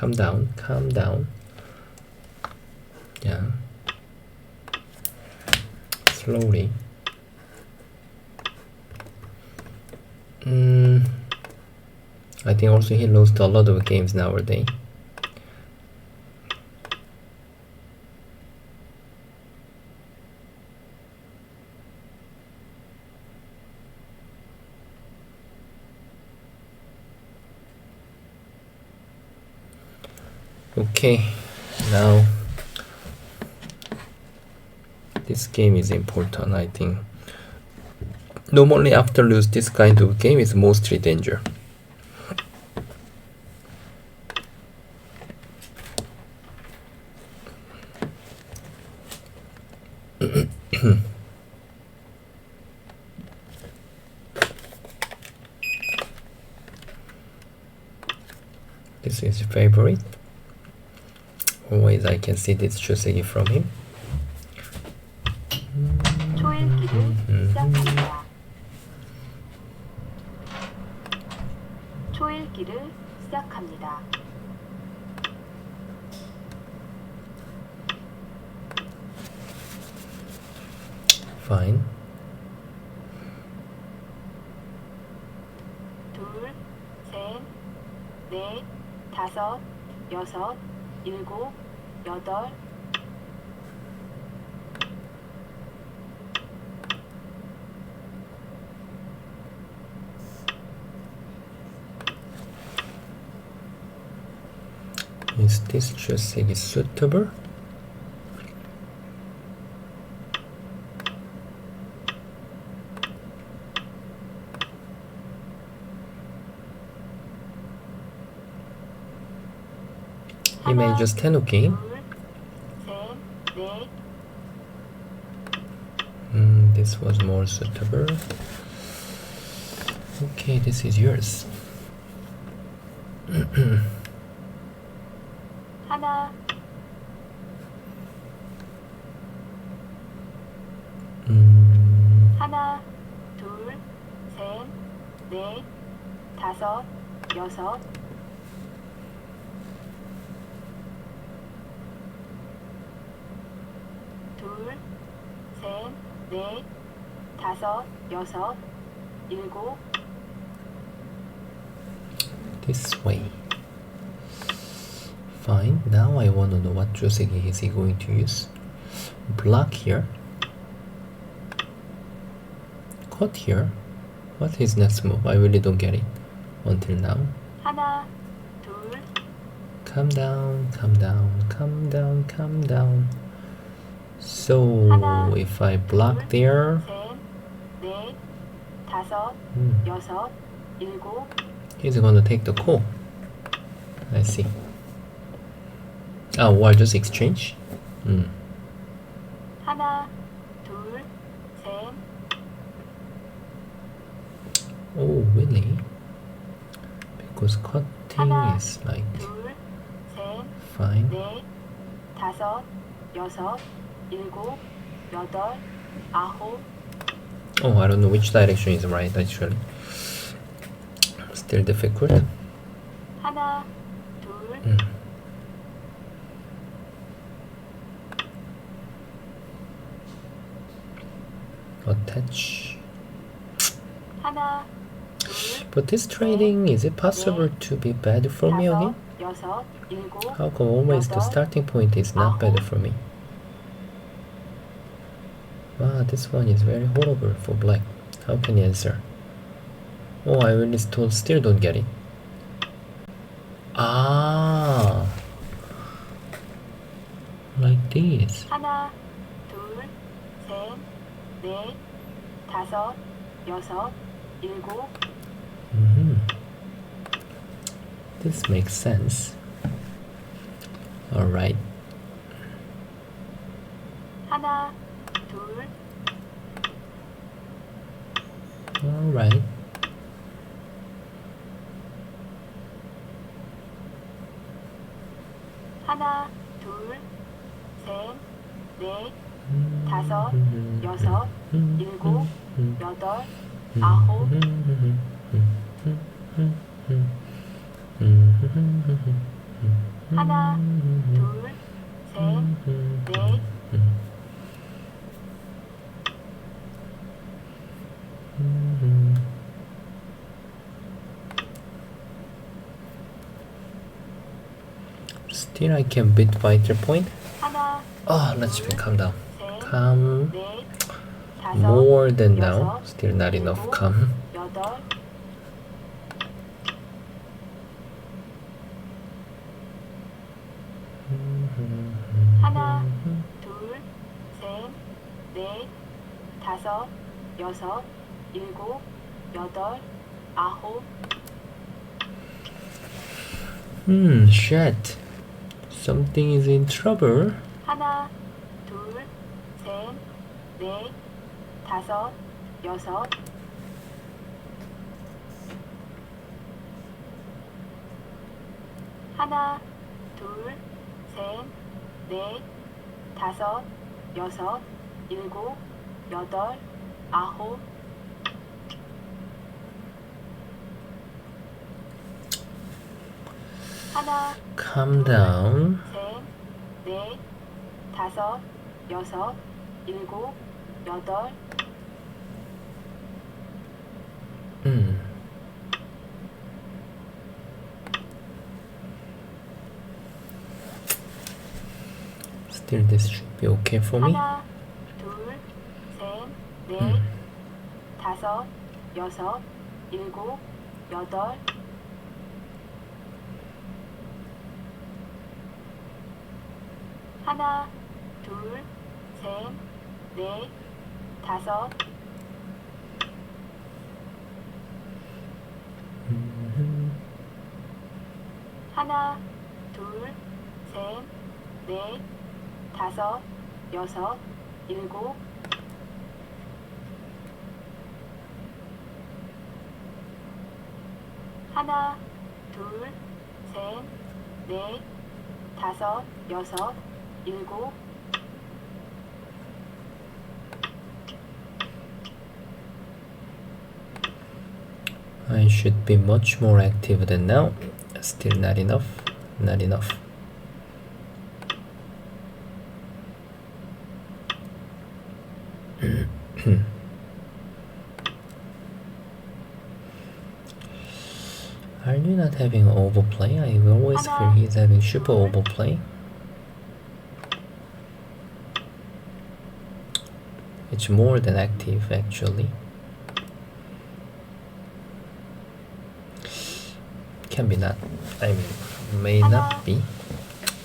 calm down. Yeah. Slowly. I think also he lost a lot of games nowadays. Okay, now this game is important, I think. Normally after lose this kind of game is mostly danger. This is favorite. Always I can see this Chosegi from him. 초읽기를 시작합니다. 초읽기를 시작합니다. Fine. 둘, 셋, 넷, 다섯, 여섯, 일곱, 여덟. Is this Chosegi suitable? He may just 10 okay. This was more suitable. Okay, this is yours. 하나, 하나, 둘, 셋, 넷, 다섯, 여섯. 둘, 셋, 넷, 다섯, 여섯, 일곱. This way. Fine. Now I want to know what Joseki is he going to use. Block here. Cut here. What's his next move? I really don't get it until now. 하나, 둘. Calm down. So 하나, if I block there, 셋, 넷, 다섯, 여섯, 일곱. he's gonna take the call. I see. Or just exchange? 하나, 둘, 셋. Oh, really? Because cutting 하나, is like 둘, 셋, fine. 넷, 다섯, 여섯, 일곱, 여덟, 아홉. Oh, I don't know which direction is right actually. Still difficult. 하나, 둘. Attach. 하나, 둘. But this trading, is it possible to be bad for me again? 여섯, 일곱. How come always the starting point is not bad for me? Wow, this one is very horrible for black. How can you answer? Oh, I really still don't get it. Ah, like this. 하나, 둘, 셋, 넷, 다섯, 여섯, 일곱. This makes sense. Alright. 하나, 둘. Alright. 하나, 둘, 셋, 넷, 다섯, 여섯, 일곱, 여덟, 아홉. 하나, 둘, 셋, 넷. Still I can beat vital point. 하나, Oh, let's be calm down. 셋, Calm. 넷, 다섯, More than now. 여섯, Still not enough 일곱, calm. 여덟. 하나, 둘, 셋, 넷, 다섯, 여섯, 일곱, 여덟, 아홉. Shit. Something is in trouble. 하나, 둘, 셋, 넷, 다섯, 여섯. 하나, 둘, 셋, 넷, 다섯, 여섯, 일곱, 여덟, 아홉. 하나, Calm down. 셋, 넷, 다섯, 여섯, 일곱, 여덟. Still this should be okay for me. 하나, 둘, 셋, 넷, 다섯, 여섯, 일곱, 여덟. 하나, 둘, 셋, 넷, 다섯. 하나, 둘, 셋, 넷, 다섯, 여섯, 일곱. 하나, 둘, 셋, 넷, 다섯, 여섯, 일곱. I should be much more active than now. Still not enough. Not enough. Are you not having overplay? I always feel he's having super overplay. It's more than active actually. Can be not. I mean, may not be.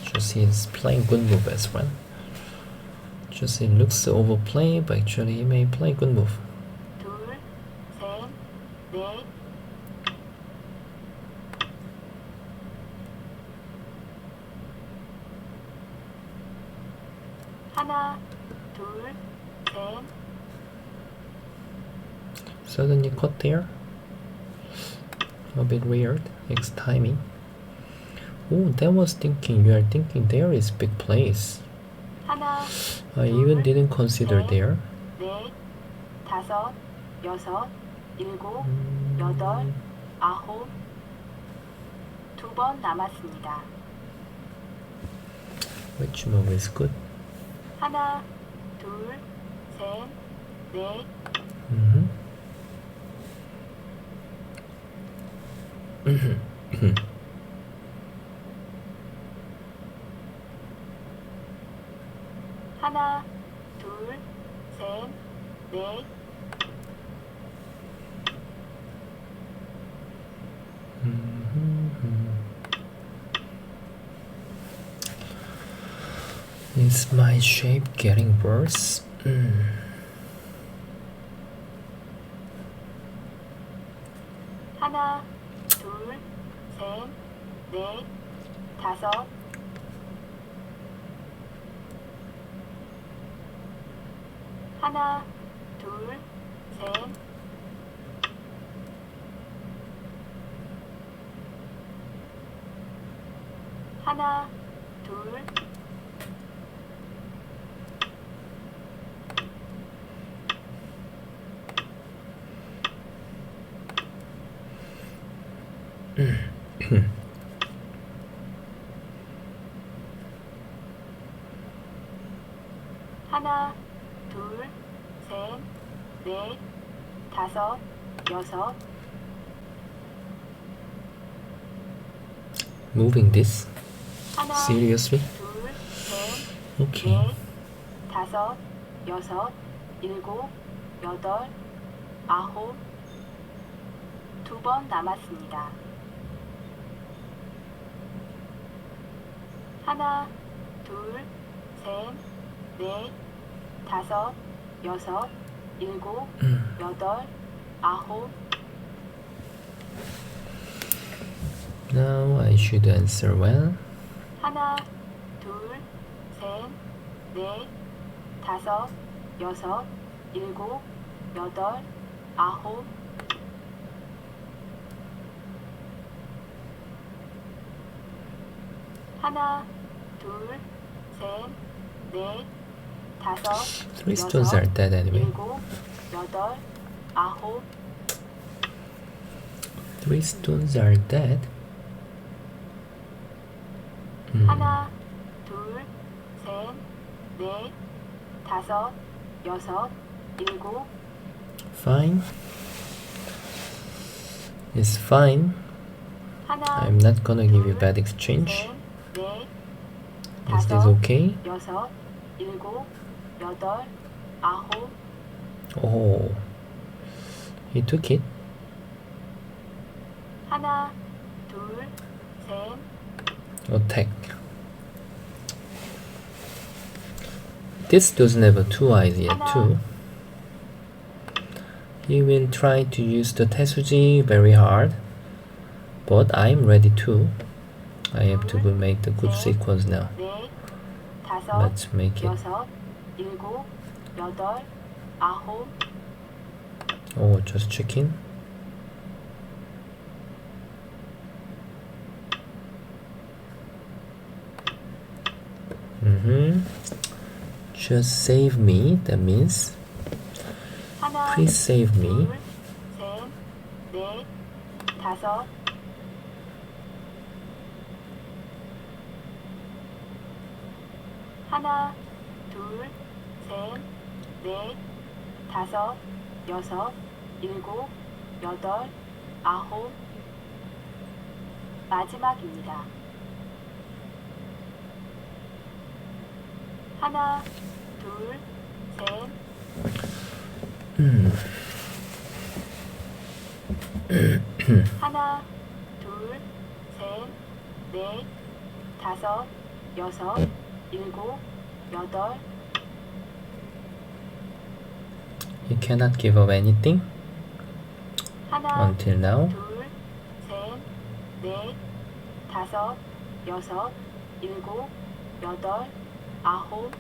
Just he's playing good move as well. Just it looks overplay, but actually he may play good move. 둘, 셋, 넷. 하나, 둘, 셋. Suddenly cut there. A bit weird. Next timing. Oh, that was thinking. You are thinking there is big place. 하나, I even didn't consider there. 넷, 다섯, 여섯, 일곱, 여덟, 아홉. 두 번 남았습니다. Which move is good? 하나, 둘, 셋, 넷. 하나, 둘, 셋, 넷. Is my shape getting worse? 하나, 둘, 셋, 넷, 다섯. 하나, 둘, 셋. 하나, 둘. 하나, 둘, 셋, 넷, 다섯, 여섯. Moving this 하나, seriously? 둘, 셋, Okay. 넷, 다섯, 여섯, 일곱, 여덟, 아홉. 2번 남았습니다. 하나, 둘, 셋, 넷, 다섯, 여섯, 일곱, 여덟, 아홉. Now I should answer well. 하나, 둘, 셋, 넷, 다섯, 여섯, 일곱, 여덟, 아홉. 하나, 둘, 셋, 넷, 다섯, Three stones are 여섯, dead anyway. 일곱, 여덟, 아홉. Three stones are dead. 하나, 둘, 셋, 넷, 다섯, 여섯, 일곱. Fine. It's fine. 하나, I'm not gonna give you bad exchange. 셋, 넷, Is this 다섯, okay? 여섯, 일곱, 여덟, 아홉. Oh, he took it. 하나, 둘, 셋, Attack. This doesn't have 2 eyes yet too. He will try to use the tesuji very hard, but I'm ready too. I have to make the good sequence now. 넷, 다섯, Let's make it. 여섯, 일곱, 여덟, 아홉. Oh, just checking. Just save me. That means 하나, please save me. 둘, 셋, 넷, 다섯. 하나, 둘, 셋, 넷, 다섯, 여섯, 일곱, 여덟, 아홉. 마지막입니다. 하나, 둘, 셋, 하나, 둘, 셋, 넷, 다섯, 여섯, 일곱, 여덟. He cannot give up anything 하나, until now. 둘, 셋, 넷, 다섯, 여섯, 일곱, 여덟, 아홉.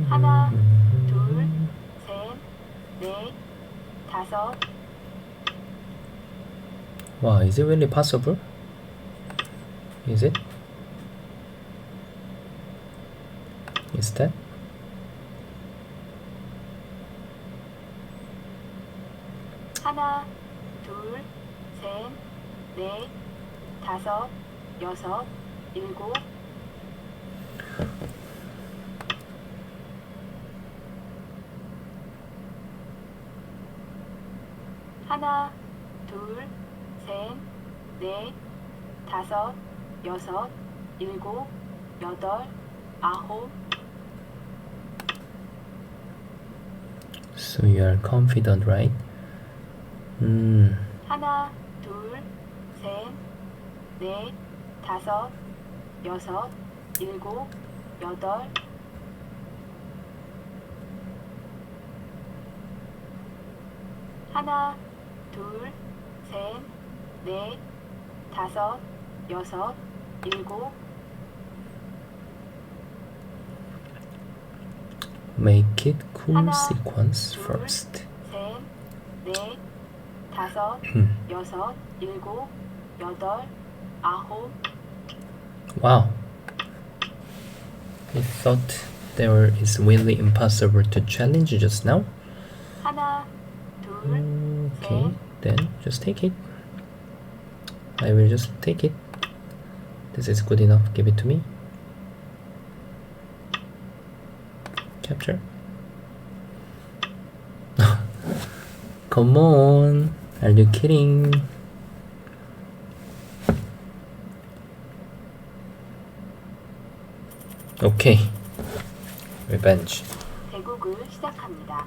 하나, 둘, 셋, 넷, 다섯. Wow, is it really possible? Is it? Is that? 하나, 둘, 셋, 넷, 다섯, 여섯, 일곱. 하나, 둘, 셋, 넷, 다섯, 여섯, 일곱, 여덟, 아홉. So you are confident, right? 하나, 둘, 셋, 넷, 다섯, 여섯, 일곱, 여덟. 하나, 둘, 셋, 넷, 다섯, 여섯, 일곱. Make it cool 하나, sequence 둘, first. 셋, 넷, 다섯, 여섯, 일곱, 여덟, 아홉. Wow. I thought there is really impossible to challenge just now. 하나, 둘, Okay, 셋, then just take it. I will just take it. This is good enough. Give it to me. Capture. Come on. Are you kidding? Okay. Revenge. 대국을 시작합니다.